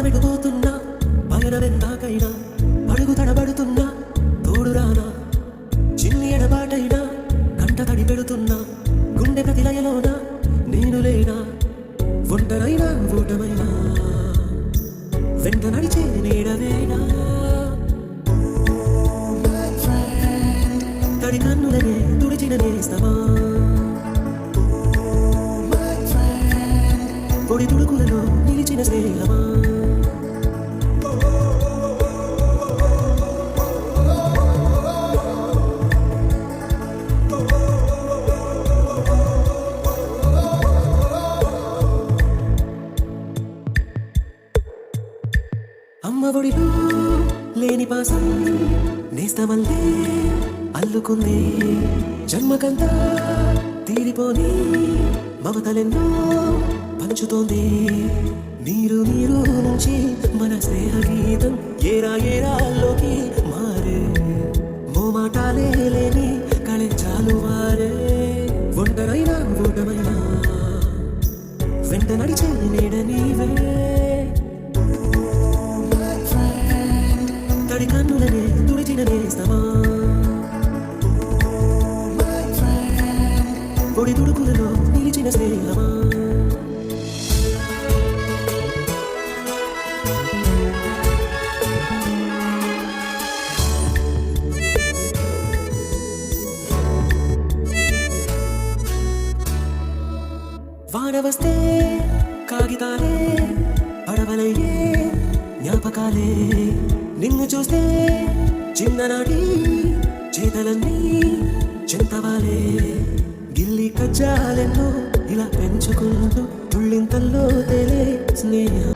ప్రాణమెటుపోతున్నా పయనమెందాకైనా అడుగు తడబడుతున్నా తోడు రానా చిన్ని ఎడబాటైనా కంట తడి పెడుతున్నా గుండె ప్రతిలయలోనా నేను లేనా ఒంటరైనా ఓటమైనా వెంట నడిచే నీడవేనా తడి కన్నులనే తుడిచిన నేస్తమా పొడి తుడుకులలో నిలిచిన స్నేహమా అమ్మ ఒడిలో లేని పాసం నేస్తమల్లే అల్లుకుంది జన్మకంతా తీరిపోని మమతలెన్నో పంచుతోంది నీరు నీరు నుంచి మన స్నేహ గీతం ఏరా ఏరాల్లోకి మారే మోమాటాలే లేని కళెంచాలు వారే ఒంటరైనా ఓటమైనా వెంట నడిచే నీడ నీవే తడి కన్నులనే తుడిచిన నేస్తమా పొడి తుడుకులలో నిలిచిన స్నేహమా వాన వస్తే కాగితాలే పడవలయ్యే జ్ఞాపకాలే నిన్ను చూస్తే చిన్ననాటి చేతలన్నీ చింతవాలే గిల్లి కజ్జాలెన్నో ఇలా పెంచుకుంటూ తుళ్ళింతల్లో తేలే స్నేహం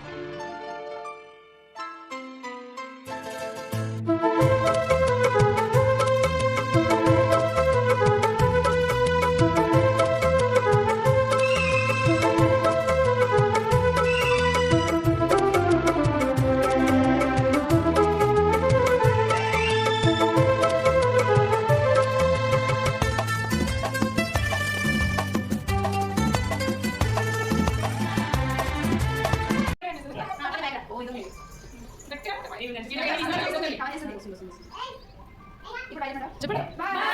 చెప్పండి.